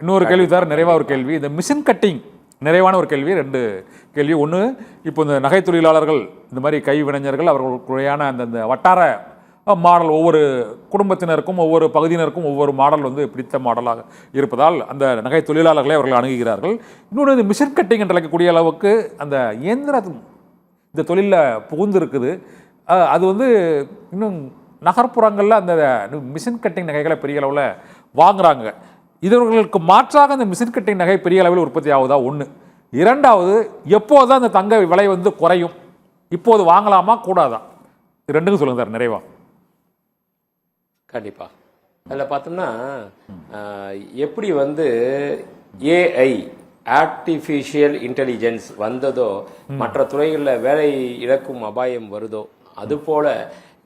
இன்னொரு கேள்வி சார், நிறைவாக ஒரு கேள்வி. இந்த மிஷின் கட்டிங் நிறைவான ஒரு கேள்வி, 2 கேள்வி. ஒன்று, இப்போ இந்த நகை தொழிலாளர்கள், இந்த மாதிரி கைவினைஞர்கள், அவர்களுக்குறையான அந்த வட்டார மாடல், ஒவ்வொரு குடும்பத்தினருக்கும் ஒவ்வொரு பகுதியினருக்கும் ஒவ்வொரு மாடல் பிடித்த மாடலாக இருப்பதால் அந்த நகை தொழிலாளர்களை அவர்கள் அணுகுகிறார்கள். இன்னொன்று, இந்த மிஷின் கட்டிங் என்று அழைக்கக்கூடிய அளவுக்கு அந்த இயந்திரம் இந்த தொழிலில் புகுந்திருக்குது. அது இன்னும் நகர்ப்புறங்களில் அந்த மிஷின் கட்டிங் நகைகளை பெரிய அளவில் வாங்குறாங்க. இவர்களுக்கு மாற்றாக அந்த மிஷின் கட்டிங் நகை பெரிய அளவில் உற்பத்தி ஆகுதா? ஒன்று. இரண்டாவது, எப்போது தான் அந்த தங்க விலை குறையும்? இப்போது வாங்கலாமா கூடாதா? இது ரெண்டுக்கும் சொல்லுங்க சார் நிறைவா. கண்டிப்பாக அதில் பார்த்தோம்னா, எப்படி ஏஐ ஆர்டிஃபிஷியல் இன்டெலிஜென்ஸ் வந்ததோ, மற்ற துறைகளில் வேலை இழக்கும் அபாயம் வருதோ, அதுபோல்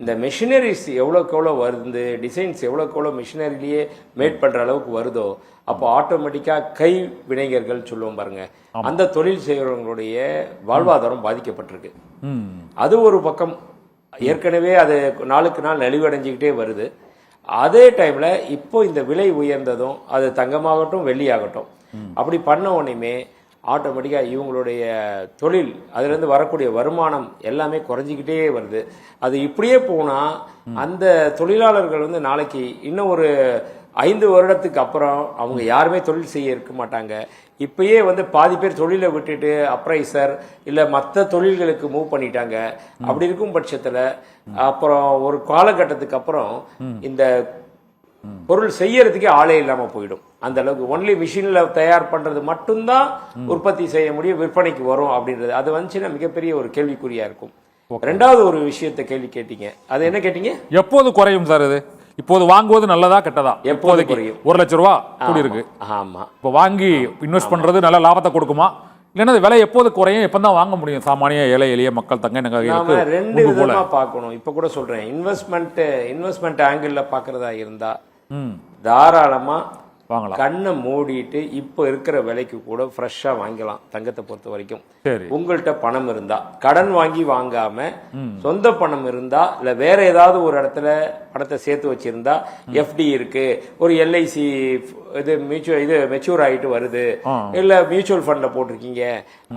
இந்த மிஷினரிஸ் எவ்வளோக்கு எவ்வளோ வருது, டிசைன்ஸ் எவ்வளோக்கு எவ்வளோ மிஷினரிலேயே மேட் பண்ணுற அளவுக்கு வருதோ, அப்போ ஆட்டோமேட்டிக்காக கை வினைஞர்கள் சொல்லுவோம் பாருங்க, அந்த தொழில் செய்கிறவங்களுடைய வாழ்வாதாரம் பாதிக்கப்பட்டிருக்கு. அது ஒரு பக்கம். ஏற்கனவே அது நாளுக்கு நாள் நலிவடைஞ்சிக்கிட்டே வருது. அதே டைமில் இப்போ இந்த விலை உயர்ந்ததும், அது தங்கமாகட்டும் வெள்ளியாகட்டும், அப்படி பண்ண உடனேயுமே ஆட்டோமேட்டிக்காக இவங்களுடைய தொழில், அதுலேருந்து வரக்கூடிய வருமானம் எல்லாமே குறைஞ்சிக்கிட்டே வருது. அது இப்படியே போனால் அந்த தொழிலாளர்கள் நாளைக்கு இன்னும் ஒரு 5 வருடத்துக்கு அப்புறம் அவங்க யாருமே தொழில் செய்ய இருக்க மாட்டாங்க. இப்பயே பாதி பேர் தொழிலை விட்டுட்டு அப்ரைசர் இல்லை மற்ற தொழில்களுக்கு மூவ் பண்ணிட்டாங்க. அப்படி இருக்கும் பட்சத்தில் அப்புறம் ஒரு காலகட்டத்துக்கு அப்புறம் இந்த பொருள் செய்யறதுக்கே ஆளே இல்லாமல் போயிடும். அந்த அளவுக்கு ஒன்லி மிஷினில் தயார் பண்ணுறது மட்டும்தான் உற்பத்தி செய்ய முடியும், விற்பனைக்கு வரும் அப்படின்றது. அது வந்துச்சுன்னா மிகப்பெரிய ஒரு கேள்விக்குறியா இருக்கும். ரெண்டாவது ஒரு விஷயத்தை கேள்வி கேட்டீங்க, அது என்ன கேட்டீங்க? எப்போது குறையும் சார் இது? இப்போது வாங்குவது நல்லதா கெட்டதா? எப்போது குறையும்? 1 லட்ச ரூபா கூடி இருக்கு. ஆமா, இப்போ வாங்கி இன்வெஸ்ட் பண்றது நல்ல லாபத்தை கொடுக்குமா? இல்லைன்னா விலை எப்போது குறையும்? எப்போ தான் வாங்க முடியும் சாமானிய ஏழை எளிய மக்கள் தங்க நகை? 2 விதமா பார்க்கணும். இப்போ கூட சொல்றேன், இன்வெஸ்ட்மெண்ட் ஆங்கிள் பார்க்கறதா இருந்தா தாராளமா வாங்கலாம். கண்ணை மூடிட்டு இப்போ இருக்கிற விலைக்கு கூட ஃப்ரெஷ்ஷா வாங்கலாம். தங்கத்தை பொறுத்த வரைக்கும் உங்கள்கிட்ட பணம் இருந்தா, கடன் வாங்கி வாங்காம சொந்த பணம் இருந்தா, இல்ல வேற ஏதாவது ஒரு இடத்துல பணத்தை சேர்த்து வச்சிருந்தா, எஃப்டி இருக்கு, ஒரு எல்ஐசி இது மெச்சூர் ஆகிட்டு வருது, இல்ல மியூச்சுவல் ஃபண்ட்ல போட்டிருக்கீங்க,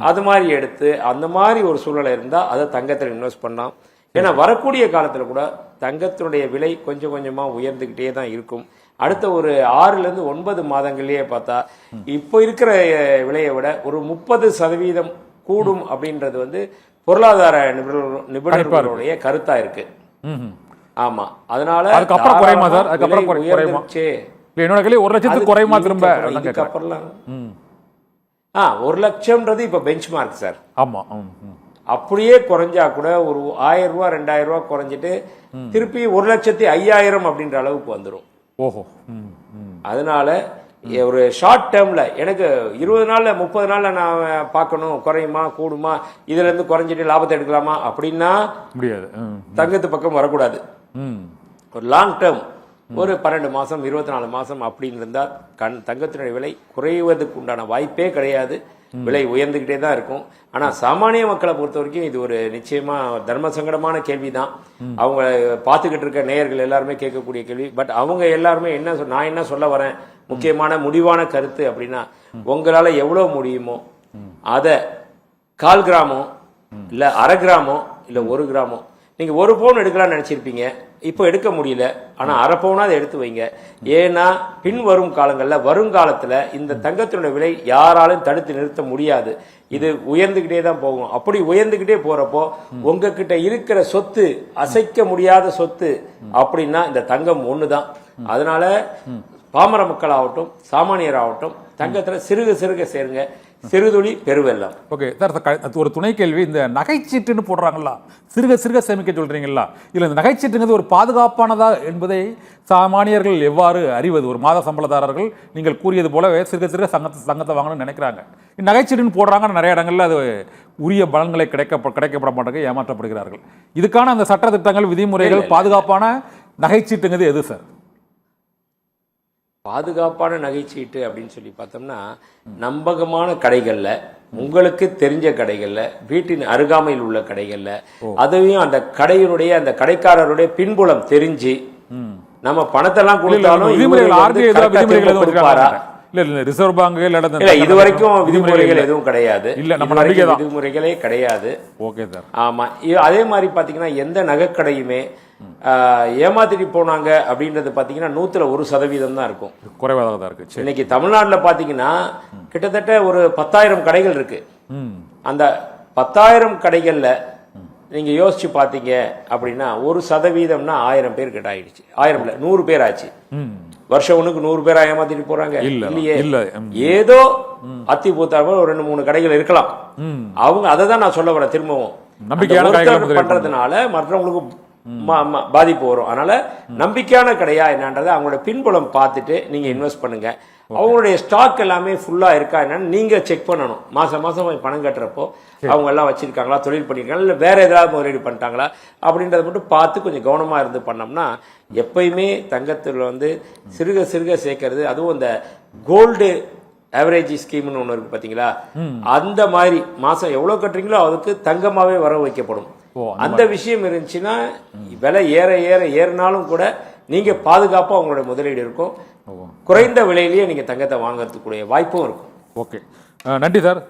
அது மாதிரி எடுத்து அந்த மாதிரி ஒரு சூழ்நிலை இருந்தா அதை தங்கத்தில் இன்வெஸ்ட் பண்ணலாம். ஏன்னா வரக்கூடிய காலத்துல கூட தங்கத்தினுடைய விலை கொஞ்சம் கொஞ்சமா உயர்ந்துகிட்டே தான் இருக்கும். அடுத்த ஒரு 6 to 9 மாதங்கள்லயே பார்த்தா இப்போ இருக்கிற விலையை விட ஒரு 30% கூடும் அப்படின்றது பொருளாதார நிபுணர்களுடைய கருத்தா இருக்கு. ஆமா, அதனால அதுக்கப்புறம் குறையுமா சார்? அதுக்கப்புறம் குறையுமா? என்னோட கேள்வி 1 லட்சத்துக்கு குறையுமா திரும்ப? அதுக்கப்புறம் 1 லட்சம்ன்றது இப்ப பெஞ்ச் மார்க் சார். ஆமா, அப்படியே குறைஞ்சா கூட ஒரு 1000 ரூபா 2000 ரூபா குறைஞ்சிட்டு திருப்பி 1,05,000 அப்படின்ற அளவுக்கு வந்துடும். ஓஹோ. அதனால ஒரு ஷார்ட் டேர்ம்ல எனக்கு 20 நாள்ல 30 நாள்ல நான் பார்க்கணும் குறையுமா கூடுமா, இதுல இருந்து குறைஞ்சிட்டு லாபத்தை எடுக்கலாமா அப்படின்னா முடியாது. தங்கத்து பக்கம் வரக்கூடாது. ஒரு லாங் டேர்ம் ஒரு 12 மாசம் 24 மாசம் அப்படின்னு இருந்தா தங்கத்தினுடைய விலை குறைவதற்கு உண்டான வாய்ப்பே கிடையாது. விலை உயர்ந்துகிட்டே தான் இருக்கும். ஆனா சாமானிய மக்களை பொறுத்த வரைக்கும் இது ஒரு நிச்சயமா தர்ம சங்கடமான கேள்விதான். அவங்க பார்த்துக்கிட்டு இருக்க நேயர்கள் எல்லாருமே கேட்கக்கூடிய கேள்வி. பட் அவங்க எல்லாருமே நான் என்ன சொல்ல வரேன், முக்கியமான முடிவான கருத்து அப்படின்னா, உங்களால எவ்வளவு முடியுமோ அதை 1/4 கிராமோ இல்ல 1/2 கிராமோ இல்ல 1 கிராமோ, நீங்க 1 பவுன் எடுக்கலாம்னு நினைச்சிருப்பீங்க, இப்போ எடுக்க முடியல, ஆனா 1/2 பவுனாவது எடுத்து வைங்க. ஏன்னா பின் வரும் காலங்களில் வருங்காலத்துல இந்த தங்கத்தினுடைய விலை யாராலும் தடுத்து நிறுத்த முடியாது. இது உயர்ந்துகிட்டே தான் போகும். அப்படி உயர்ந்துகிட்டே போறப்போ உங்ககிட்ட இருக்கிற சொத்து அசைக்க முடியாத சொத்து அப்படின்னா இந்த தங்கம் ஒண்ணுதான். அதனால பாமர மக்கள் ஆகட்டும் சாமானியர் ஆகட்டும் தங்கத்துல சிறுக சிறுக சேருங்க. சிறுதுளி பெருவெல்லாம். ஓகே சார், ஒரு துணை கேள்வி. இந்த நகைச்சீட்டுன்னு போடுறாங்களா, சிறுக சிறுக சேமிக்க சொல்றீங்களா, இல்லை இந்த நகைச்சீட்டுங்கிறது ஒரு பாதுகாப்பானதா என்பதை சாமானியர்கள் எவ்வாறு அறிவது? ஒரு மாத சம்பளதாரர்கள் நீங்கள் கூறியது போலவே சிறுக சிறுக சங்கத்தை வாங்கணும்னு நினைக்கிறாங்க. நகைச்சீட்டுன்னு போடுறாங்க, நிறைய இடங்கள்ல அது உரிய பலன்களை கிடைக்கப்பட மாட்டாங்க, ஏமாற்றப்படுகிறார்கள். இதுக்கான அந்த சட்ட திட்டங்கள் விதிமுறைகள் பாதுகாப்பான நகைச்சீட்டுங்கிறது எது சார்? பாதுகாப்பான நகைச்சீட்டு அப்படின்னு சொல்லி பார்த்தோம்னா, நம்பகமான கடைகள்ல, உங்களுக்கு தெரிஞ்ச கடைகள்ல, வீட்டின் அருகாமையில் உள்ள கடைகள்ல, அதையும் அந்த கடையினுடைய அந்த கடைக்காரருடைய பின்புலம் தெரிஞ்சு நம்ம பணத்தெல்லாம் கொடுத்தாலும் இல்ல ரிசர்வ் பேங்க் இல்ல இது வரைக்கும் விதிமுறைகள் எதுவும் கிடையாது. இல்ல நம்ம இதுவரைக்கும் நம்பிக்கை தான். விதிமுறைகளே கிடையாது. Okay sir. ஆமா, அதே மாதிரி பாத்தீங்கன்னா எந்த நகைக்கடையுமே ஏமாத்திட்டு போனாங்க அப்படின்றது பாத்தீங்கன்னா 100% தான் இருக்கும். குறைவாக தான் இருக்கு. சரி. இன்னைக்கு தமிழ்நாட்டுல பாத்தீங்கன்னா கிட்டத்தட்ட ஒரு 10,000 கடைகள் இருக்கு. அந்த 10,000 கடைகள்ல நீங்க யோசிச்சு பாத்தீங்க அப்படின்னா 1%னா 1000 பேர் கிட்ட ஆயிடுச்சு. 1000 இல்ல 100 பேர் ஆச்சு. வருஷம் ஒண்ணுக்கு 100 பேரா ஏமாத்திட்டு போறாங்க இல்லையே. ஏதோ அத்தி பூத்தாம ஒரு 2-3 கடைகள் இருக்கலாம். அவங்க அதை தான் நான் சொல்ல வரேன். திரும்பவும் நம்பிக்கையான பண்றதுனால மற்றவங்களுக்கு பாதிப்பு வரும். அதனால நம்பிக்கையான கடையா என்னன்றதை அவங்களோட பின்புலம் பார்த்துட்டு நீங்க இன்வெஸ்ட் பண்ணுங்க. அவங்களுடைய ஸ்டாக் எல்லாமே ஃபுல்லா இருக்கா என்னன்னு நீங்க செக் பண்ணணும். மாசம் பணம் கட்டுறப்போ அவங்க எல்லாம் வச்சிருக்காங்களா, தொழில் பண்ணிருக்காங்களா, இல்ல வேற ஏதாவது முதலீடு பண்ணிட்டாங்களா அப்படின்றத மட்டும் பார்த்து கொஞ்சம் கவனமா இருந்து பண்ணோம்னா எப்பயுமே தங்கத்துல சிறுக சிறுக சேர்க்கறது, அதுவும் இந்த கோல்டு ஆவரேஜ் ஸ்கீம்னு ஒன்று இருக்கு பாத்தீங்களா, அந்த மாதிரி மாசம் எவ்வளவு கட்டுறீங்களோ அதுக்கு தங்கமாவே வர வைக்கப்படும். அந்த விஷயம் இருந்துச்சுன்னா விலை ஏறினாலும் கூட நீங்க பாதுகாப்பா உங்களுடைய முதலீடு இருக்கும். குறைந்த விலையிலேயே நீங்க தங்கத்தை வாங்கறதுக்குரிய வாய்ப்பும் இருக்கும். ஓகே, நன்றி சார்.